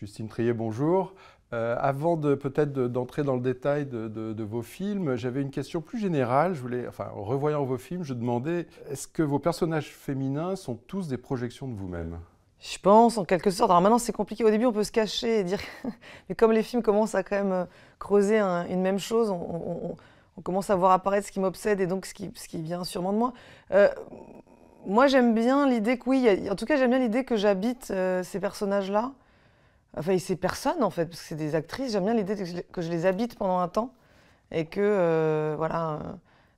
Justine Triet, bonjour. Avant peut-être d'entrer dans le détail de vos films, j'avais une question plus générale. En revoyant vos films, je demandais, est-ce que vos personnages féminins sont tous des projections de vous-même? Je pense, en quelque sorte. Alors maintenant, c'est compliqué. Au début, on peut se cacher et dire... Mais comme les films commencent à quand même creuser une même chose, on commence à voir apparaître ce qui m'obsède et donc ce qui vient sûrement de moi. Moi, j'aime bien l'idée que oui, en tout cas, j'aime bien l'idée que j'habite ces personnages-là. Enfin, et ces personnes, en fait, parce que c'est des actrices. J'aime bien l'idée que je les habite pendant un temps et que, voilà...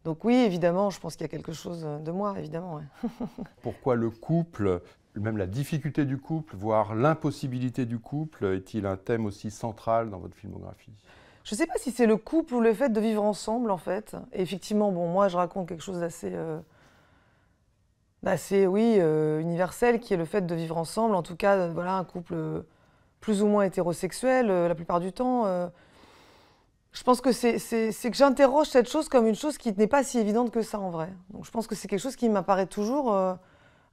Donc oui, évidemment, je pense qu'il y a quelque chose de moi, évidemment. Ouais. Pourquoi le couple, même la difficulté du couple, voire l'impossibilité du couple, est-il un thème aussi central dans votre filmographie? Je ne sais pas si c'est le couple ou le fait de vivre ensemble, en fait. Et effectivement, bon, moi, je raconte quelque chose d'assez, oui, universel, qui est le fait de vivre ensemble. En tout cas, voilà, un couple plus ou moins hétérosexuel, la plupart du temps. Je pense que c'est que j'interroge cette chose comme une chose qui n'est pas si évidente que ça, en vrai. Donc, je pense que c'est quelque chose qui m'apparaît toujours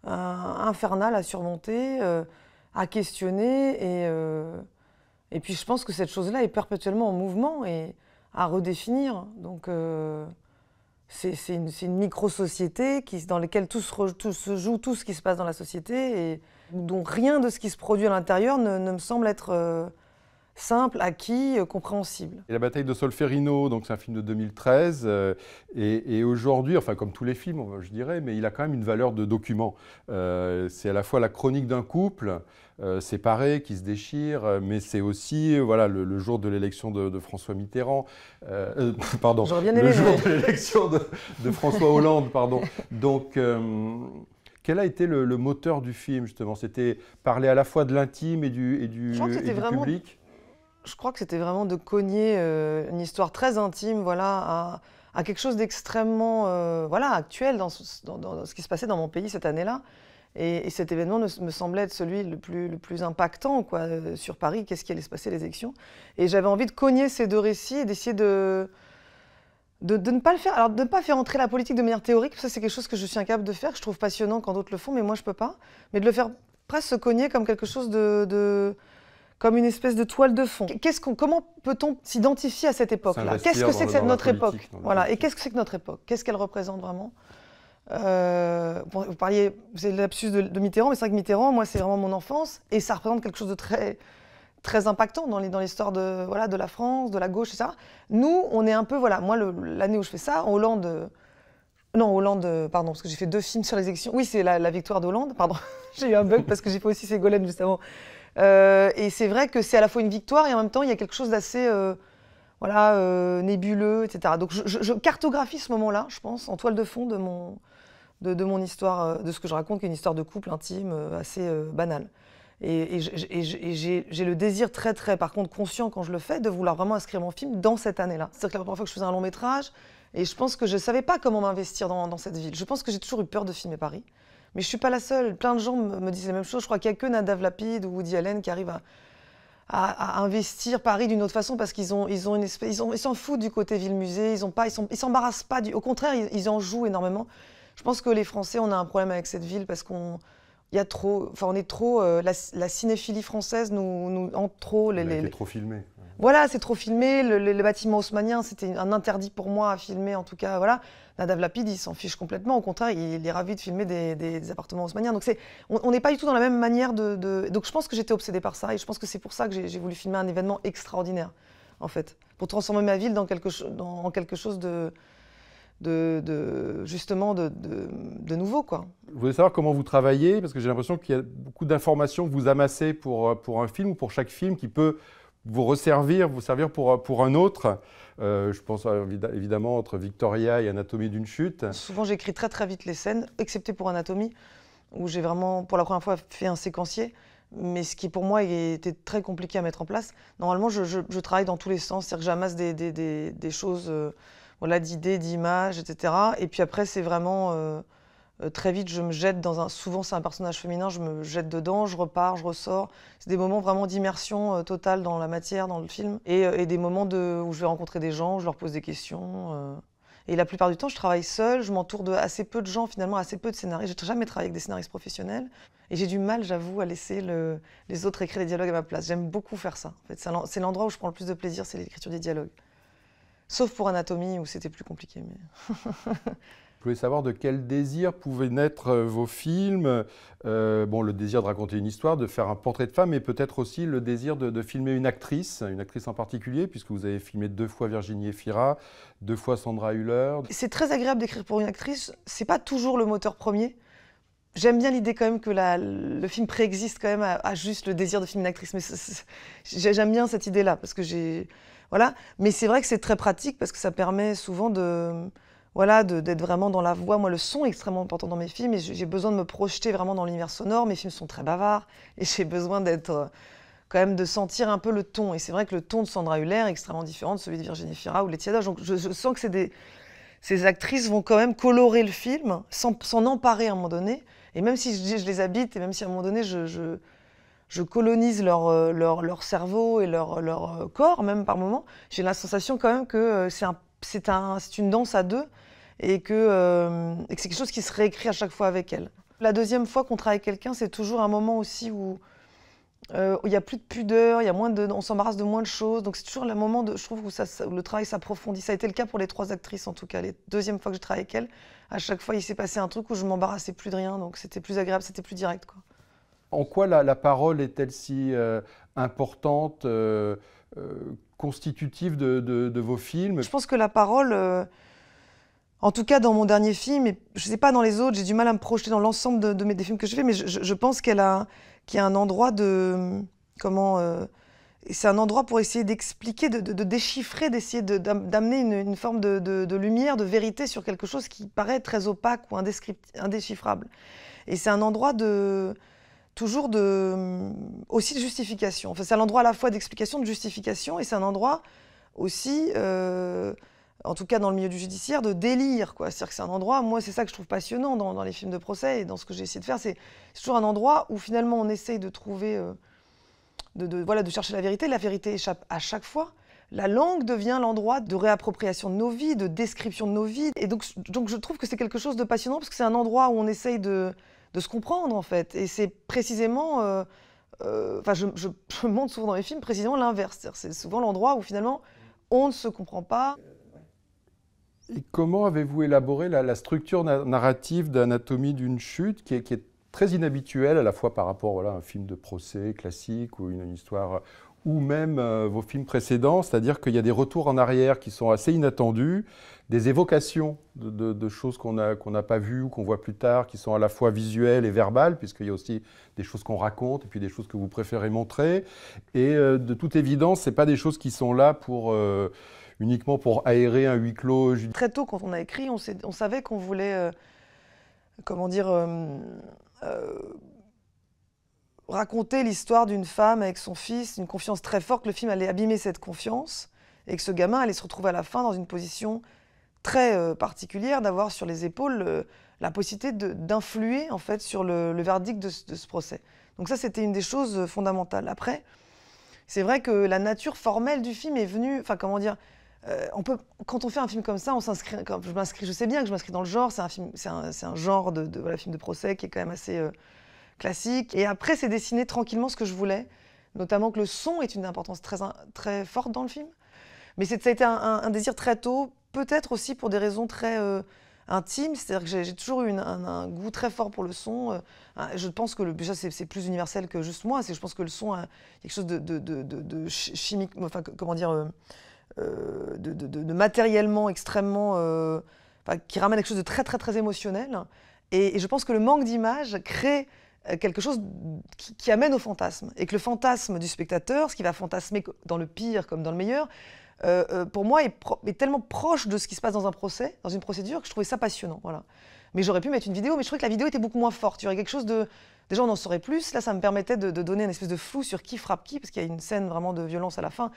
infernal à surmonter, à questionner. Et puis, je pense que cette chose-là est perpétuellement en mouvement et à redéfinir. Donc, c'est une micro-société dans laquelle tout se joue, tout ce qui se passe dans la société, et dont rien de ce qui se produit à l'intérieur ne me semble être simple, acquis, compréhensible. Et La bataille de Solferino, donc c'est un film de 2013, et aujourd'hui, enfin comme tous les films, je dirais, mais il a quand même une valeur de document. C'est à la fois la chronique d'un couple séparé qui se déchire, mais c'est aussi voilà, le jour de l'élection de François Mitterrand, pardon, J'aurais bien le aimé, jour mais... de l'élection de François Hollande, pardon. Donc, quel a été le moteur du film, justement? C'était parler à la fois de l'intime et du Je crois que c'était vraiment... public? Je crois que c'était vraiment de cogner une histoire très intime, voilà, à quelque chose d'extrêmement voilà, actuel dans ce qui se passait dans mon pays cette année-là. Et cet événement me semblait être celui le plus impactant quoi, sur Paris, qu'est-ce qui allait se passer les élections. Et j'avais envie de cogner ces deux récits et d'essayer de ne pas le faire, alors de ne pas faire entrer la politique de manière théorique, ça c'est quelque chose que je suis incapable de faire, que je trouve passionnant quand d'autres le font, mais moi je peux pas. Mais de le faire presque se cogner comme quelque chose comme une espèce de toile de fond. Comment peut-on s'identifier à cette époque-là? Qu'est-ce que c'est que notre époque? Voilà. Et qu'est-ce que c'est que notre époque? Qu'est-ce qu'elle représente vraiment? Vous avez le lapsus de Mitterrand, mais c'est vrai que Mitterrand, moi, c'est vraiment mon enfance, et ça représente quelque chose de très, très impactant dans l'histoire de la France, de la gauche, etc. Nous, on est un peu, voilà, moi, l'année où je fais ça, Hollande... Non, Hollande, pardon, parce que j'ai fait 2 films sur les élections. Oui, c'est la victoire d'Hollande, pardon. J'ai eu un bug parce que j'ai fait aussi Ségolène juste avant. Et c'est vrai que c'est à la fois une victoire et en même temps, il y a quelque chose d'assez voilà, nébuleux, etc. Donc je cartographie ce moment-là, je pense, en toile de fond de mon histoire, de ce que je raconte, qui est une histoire de couple intime assez banale. Et j'ai le désir très, très, par contre, conscient quand je le fais, de vouloir vraiment inscrire mon film dans cette année-là. C'est-à-dire que la première fois que je faisais un long métrage, et je pense que je ne savais pas comment m'investir dans cette ville. Je pense que j'ai toujours eu peur de filmer Paris. Mais je ne suis pas la seule. Plein de gens me disent la même chose. Je crois qu'il n'y a que Nadav Lapid ou Woody Allen qui arrivent à investir Paris d'une autre façon parce qu'ils s'en foutent du côté ville-musée. Ils s'embarrassent pas. Au contraire, ils en jouent énormément. Je pense que les Français, on a un problème avec cette ville parce on est trop. La cinéphilie française nous hante trop. Elle a été trop filmée. Voilà, c'est trop filmé. Le bâtiment haussmannien, c'était un interdit pour moi à filmer, en tout cas, voilà. Nadav Lapid, il s'en fiche complètement. Au contraire, il est ravi de filmer des appartements haussmanniens. Donc on n'est pas du tout dans la même manière Donc je pense que j'étais obsédée par ça et je pense que c'est pour ça que j'ai voulu filmer un événement extraordinaire, en fait, pour transformer ma ville dans quelque chose justement de nouveau, quoi. Je voulais savoir comment vous travaillez, parce que j'ai l'impression qu'il y a beaucoup d'informations que vous amassez pour un film ou pour chaque film qui peut vous servir pour un autre. Je pense évidemment entre Victoria et Anatomie d'une chute. Souvent, j'écris très très vite les scènes, excepté pour Anatomie, où j'ai vraiment, pour la première fois, fait un séquencier, mais ce qui pour moi était très compliqué à mettre en place. Normalement, je travaille dans tous les sens, c'est-à-dire que j'amasse des choses, voilà, d'idées, d'images, etc. Et puis après, c'est vraiment très vite, je me jette souvent c'est un personnage féminin, je me jette dedans, je repars, je ressors. C'est des moments vraiment d'immersion totale dans la matière, dans le film. Et des moments où je vais rencontrer des gens, où je leur pose des questions. Et la plupart du temps, je travaille seule, je m'entoure de assez peu de gens, finalement, assez peu de scénaristes. J'ai jamais travaillé avec des scénaristes professionnels. Et j'ai du mal, j'avoue, à laisser les autres écrire les dialogues à ma place. J'aime beaucoup faire ça. En fait, c'est l'endroit où je prends le plus de plaisir, c'est l'écriture des dialogues. Sauf pour Anatomie, où c'était plus compliqué. Mais... Je voulais savoir de quel désir pouvaient naître vos films. Bon, le désir de raconter une histoire, de faire un portrait de femme, mais peut-être aussi le désir de filmer une actrice en particulier, puisque vous avez filmé 2 fois Virginie Efira, 2 fois Sandra Hüller. C'est très agréable d'écrire pour une actrice. C'est pas toujours le moteur premier. J'aime bien l'idée quand même que le film préexiste quand même à juste le désir de filmer une actrice. Mais j'aime bien cette idée-là, parce que voilà. Mais c'est vrai que c'est très pratique, parce que ça permet souvent d'être vraiment dans la voix. Moi, le son est extrêmement important dans mes films, et j'ai besoin de me projeter vraiment dans l'univers sonore. Mes films sont très bavards, et j'ai besoin quand même de sentir un peu le ton. Et c'est vrai que le ton de Sandra Hüller est extrêmement différent de celui de Virginie Efira ou Laetitia Doche. Donc je sens que ces actrices vont quand même colorer le film, s'en emparer à un moment donné. Et même si je les habite, et même si à un moment donné je colonise leur cerveau et leur corps, même par moment, j'ai la sensation quand même que c'est une danse à deux, et que c'est quelque chose qui se réécrit à chaque fois avec elle. La deuxième fois qu'on travaille avec quelqu'un, c'est toujours un moment aussi où il n'y a plus de pudeur, on s'embarrasse de moins de choses. Donc c'est toujours le moment, je trouve, où le travail s'approfondit. Ça a été le cas pour les 3 actrices, en tout cas. Les deuxièmes fois que je travaillais avec elles, à chaque fois, il s'est passé un truc où je m'embarrassais plus de rien. Donc c'était plus agréable, c'était plus direct, quoi. En quoi la parole est-elle si importante, constitutive de vos films? Je pense que la parole, en tout cas dans mon dernier film, et je ne sais pas dans les autres, j'ai du mal à me projeter dans l'ensemble des films que je fais, mais je pense qu'il y a un endroit c'est un endroit pour essayer d'expliquer, de déchiffrer, d'essayer d'amener une forme de lumière, de vérité sur quelque chose qui paraît très opaque ou indéchiffrable. Et c'est un endroit toujours aussi de justification. Enfin, c'est un endroit à la fois d'explication, de justification, et c'est un endroit aussi, en tout cas dans le milieu du judiciaire, de délire, quoi. C'est-à-dire que c'est un endroit, moi c'est ça que je trouve passionnant dans les films de procès et dans ce que j'ai essayé de faire, c'est toujours un endroit où finalement on essaye de trouver, de chercher la vérité échappe à chaque fois. La langue devient l'endroit de réappropriation de nos vies, de description de nos vies, et donc je trouve que c'est quelque chose de passionnant, parce que c'est un endroit où on essaye de se comprendre, en fait, et c'est précisément, je montre souvent dans mes films précisément l'inverse, c'est souvent l'endroit où finalement on ne se comprend pas. Et comment avez-vous élaboré la structure narrative d'Anatomie d'une chute, qui est très inhabituelle à la fois par rapport à un film de procès classique ou une histoire, ou même vos films précédents, c'est-à-dire qu'il y a des retours en arrière qui sont assez inattendus, des évocations de choses qu'on n'a pas vues ou qu'on voit plus tard, qui sont à la fois visuelles et verbales, puisqu'il y a aussi des choses qu'on raconte et puis des choses que vous préférez montrer. Et de toute évidence, ce n'est pas des choses qui sont là uniquement pour aérer un huis clos. Très tôt, quand on a écrit, on savait qu'on voulait, raconter l'histoire d'une femme avec son fils, une confiance très forte, que le film allait abîmer cette confiance, et que ce gamin allait se retrouver à la fin dans une position très particulière, d'avoir sur les épaules la possibilité d'influer en fait sur le verdict de ce procès. Donc ça, c'était une des choses fondamentales. Après, c'est vrai que la nature formelle du film est venue, quand on fait un film comme ça, on s'inscrit. Je sais bien que je m'inscris dans le genre. C'est un genre de film de procès qui est quand même assez classique. Et après, c'est dessiner tranquillement ce que je voulais, notamment que le son est une importance très, très forte dans le film. Mais ça a été un désir très tôt, peut-être aussi pour des raisons très intimes. C'est-à-dire que j'ai toujours eu un goût très fort pour le son. Je pense que déjà, c'est plus universel que juste moi. Je pense que le son a quelque chose de chimique, enfin, comment dire, de matériellement extrêmement, qui ramène quelque chose de très, très, très émotionnel. Et je pense que le manque d'image crée quelque chose qui amène au fantasme. Et que le fantasme du spectateur, ce qui va fantasmer dans le pire comme dans le meilleur, pour moi, est tellement proche de ce qui se passe dans un procès, dans une procédure, que je trouvais ça passionnant. Voilà. Mais j'aurais pu mettre une vidéo, mais je trouvais que la vidéo était beaucoup moins forte. Il y aurait quelque chose de... Déjà, on en saurait plus. Là, ça me permettait de donner une espèce de flou sur qui frappe qui, parce qu'il y a une scène vraiment de violence à la fin.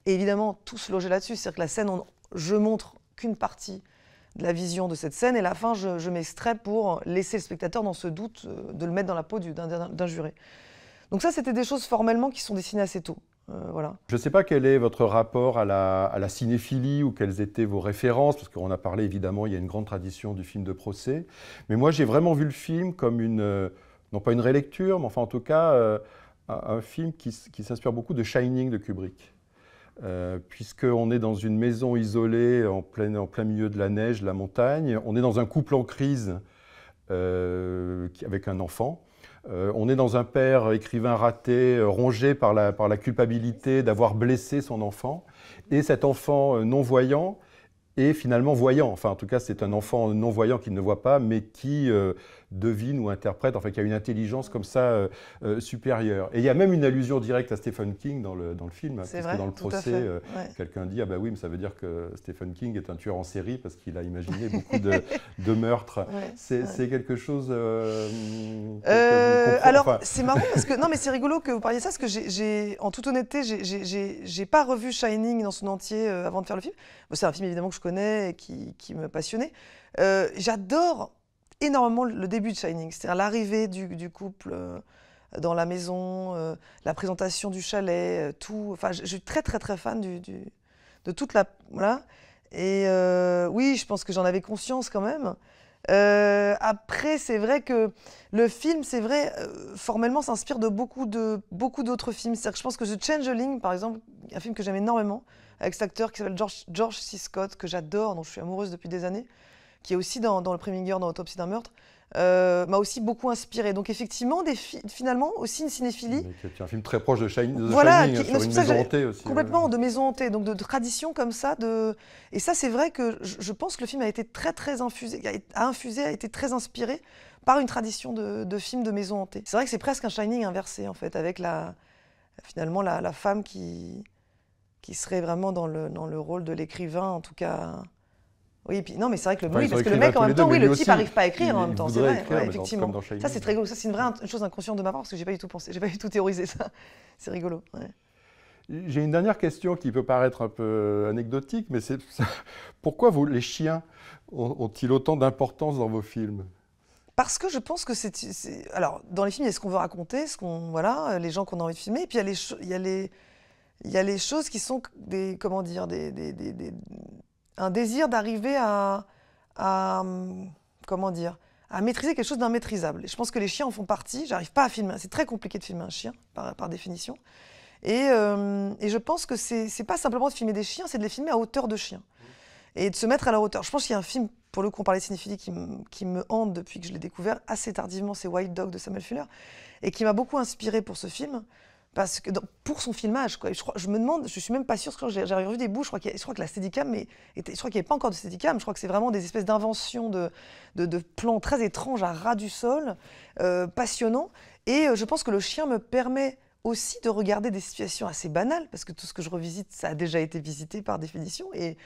Et évidemment, tout se logeait là-dessus. C'est-à-dire que la scène, je montre qu'une partie de la vision de cette scène, et à la fin, je m'extrais pour laisser le spectateur dans ce doute, de le mettre dans la peau d'un juré. Donc ça, c'était des choses formellement qui sont dessinées assez tôt. Voilà. Je ne sais pas quel est votre rapport à la cinéphilie ou quelles étaient vos références, parce qu'on a parlé évidemment, il y a une grande tradition du film de procès, mais moi j'ai vraiment vu le film comme non pas une rélecture, mais enfin en tout cas un film qui s'inspire beaucoup de Shining de Kubrick. Puisqu'on est dans une maison isolée en plein milieu de la neige, de la montagne, on est dans un couple en crise avec un enfant. On est dans un père écrivain raté, rongé par la culpabilité d'avoir blessé son enfant. Et cet enfant non-voyant est finalement voyant. Enfin, en tout cas, c'est un enfant non-voyant qui ne voit pas, mais qui devine ou interprète, enfin, qui a une intelligence comme ça supérieure. Et il y a même une allusion directe à Stephen King dans le film, C'est puisque vrai, dans le tout à procès, fait. Ouais. quelqu'un dit « Ah bah oui, mais ça veut dire que Stephen King est un tueur en série parce qu'il a imaginé beaucoup de meurtres. Ouais, » C'est quelque chose alors, enfin, c'est marrant parce que, non mais c'est rigolo que vous parliez de ça, parce que en toute honnêteté, j'ai pas revu Shining dans son entier avant de faire le film. Bon, c'est un film évidemment que je connais et qui me passionnait. J'adore énormément le début de Shining, c'est-à-dire l'arrivée du couple dans la maison, la présentation du chalet, tout. Enfin, je suis très très très fan de toute la... Voilà. Et oui, je pense que j'en avais conscience quand même. Après, c'est vrai que le film, c'est vrai, formellement, s'inspire de beaucoup d'autres films. C'est-à-dire que je pense que The Changeling, par exemple, un film que j'aime énormément, avec cet acteur qui s'appelle George C. Scott, que j'adore, dont je suis amoureuse depuis des années, qui est aussi dans Le Preminger, dans Autopsie d'un meurtre, m'a aussi beaucoup inspiré. Donc effectivement, finalement, aussi une cinéphilie. C'est un film très proche de Shining, Voilà, Shining, sur une maison hantée aussi. Complètement, de maison hantée, donc de tradition comme ça. Et ça, c'est vrai que je pense que le film a été très infusé, a été très inspiré par une tradition de films de maison hantée. C'est vrai que c'est presque un Shining inversé, en fait, avec finalement la femme qui serait vraiment dans le rôle de l'écrivain, en tout cas. Oui, puis, non, mais c'est vrai que oui, parce que le mec, en même temps, oui, le type n'arrive pas à écrire en même temps, c'est vrai, ouais, effectivement. Ça, c'est très rigolo. Ça, c'est une chose inconsciente de ma part, parce que j'ai pas du tout pensé, j'ai pas du tout théorisé ça. C'est rigolo. Ouais. J'ai une dernière question qui peut paraître un peu anecdotique, mais c'est pourquoi les chiens ont-ils autant d'importance dans vos films? Parce que je pense que alors, dans les films, il y a ce qu'on veut raconter, voilà, les gens qu'on a envie de filmer, et puis il y a les choses qui sont comment dire, un désir d'arriver comment dire, à maîtriser quelque chose d'immaîtrisable. Et je pense que les chiens en font partie. J'arrive pas à filmer. C'est très compliqué de filmer un chien, par définition. Et je pense que c'est pas simplement de filmer des chiens, c'est de les filmer à hauteur de chiens. Et de se mettre à leur hauteur. Je pense qu'il y a un film, pour le coup, on parlait de cinéphilie, qui me hante depuis que je l'ai découvert assez tardivement, c'est White Dog de Samuel Fuller, et qui m'a beaucoup inspiré pour ce film. Parce que pour son filmage, quoi. Je me demande, je suis même pas sûre, j'ai revu des bouts, je crois que la Steadicam, je crois qu'il n'y avait pas encore de Steadicam, je crois que c'est vraiment des espèces d'inventions de plans très étranges à ras du sol, passionnants. Et je pense que le chien me permet aussi de regarder des situations assez banales, parce que tout ce que je revisite, ça a déjà été visité par définition. Et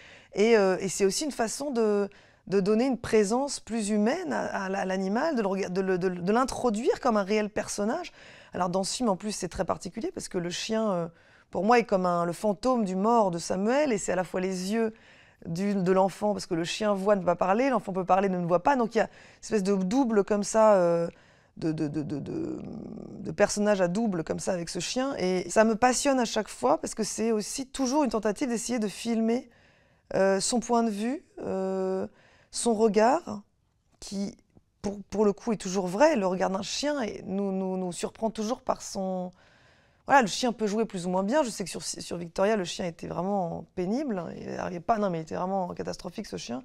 c'est aussi une façon de donner une présence plus humaine à l'animal, de l'introduire comme un réel personnage. Alors dans ce film, en plus, c'est très particulier parce que le chien, pour moi, est comme le fantôme du mort de Samuel, et c'est à la fois les yeux de l'enfant, parce que le chien voit, ne peut pas parler, l'enfant peut parler, ne voit pas. Donc il y a une espèce de double comme ça, de personnage à double comme ça avec ce chien. Et ça me passionne à chaque fois parce que c'est aussi toujours une tentative d'essayer de filmer son point de vue, son regard, qui... Pour le coup, est toujours vrai. Le regard d'un chien nous surprend toujours par son... Voilà, le chien peut jouer plus ou moins bien. Je sais que sur Victoria, le chien était vraiment pénible. Il était vraiment catastrophique, ce chien.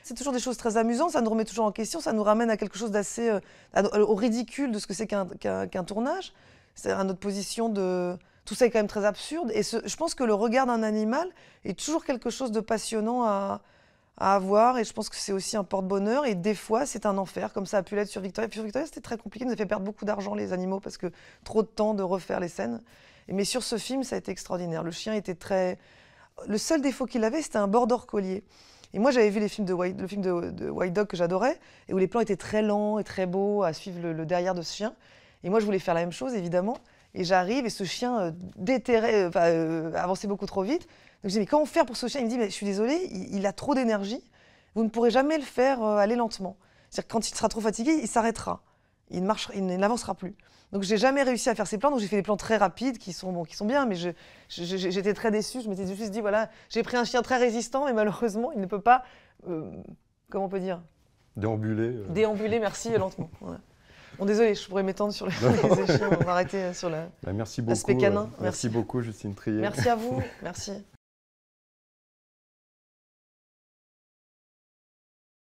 C'est toujours des choses très amusantes, ça nous remet toujours en question, ça nous ramène à quelque chose d'assez... au ridicule de ce que c'est qu'un tournage. C'est-à-dire à notre position de... Tout ça est quand même très absurde. Et je pense que le regard d'un animal est toujours quelque chose de passionnant à avoir, et je pense que c'est aussi un porte-bonheur, et des fois c'est un enfer, comme ça a pu l'être sur Victoria. Puis sur Victoria, c'était très compliqué, ça nous a fait perdre beaucoup d'argent, les animaux, parce que trop de temps de refaire les scènes. Mais sur ce film, ça a été extraordinaire. Le chien était très... Le seul défaut qu'il avait, c'était un border collier. Et moi, j'avais vu le film de White Dog que j'adorais, et où les plans étaient très lents et très beaux à suivre le derrière de ce chien. Et moi, je voulais faire la même chose, évidemment. Et j'arrive, et ce chien avançait beaucoup trop vite. Donc je dis, mais comment faire pour ce chien? Il me dit, mais je suis désolée, il a trop d'énergie, vous ne pourrez jamais le faire aller lentement. C'est-à-dire que quand il sera trop fatigué, il s'arrêtera. il n'avancera plus. Donc j'ai jamais réussi à faire ces plans, donc j'ai fait des plans très rapides qui sont bien, mais j'étais très déçue. Je m'étais juste dit, voilà, j'ai pris un chien très résistant, mais malheureusement, il ne peut pas, comment on peut dire, déambuler. Déambuler, merci, lentement. Ouais. Bon, désolé, je pourrais m'étendre sur les chiens, on va arrêter sur Merci l'aspect beaucoup, canin. merci beaucoup, Justine Triet. Merci à vous, merci.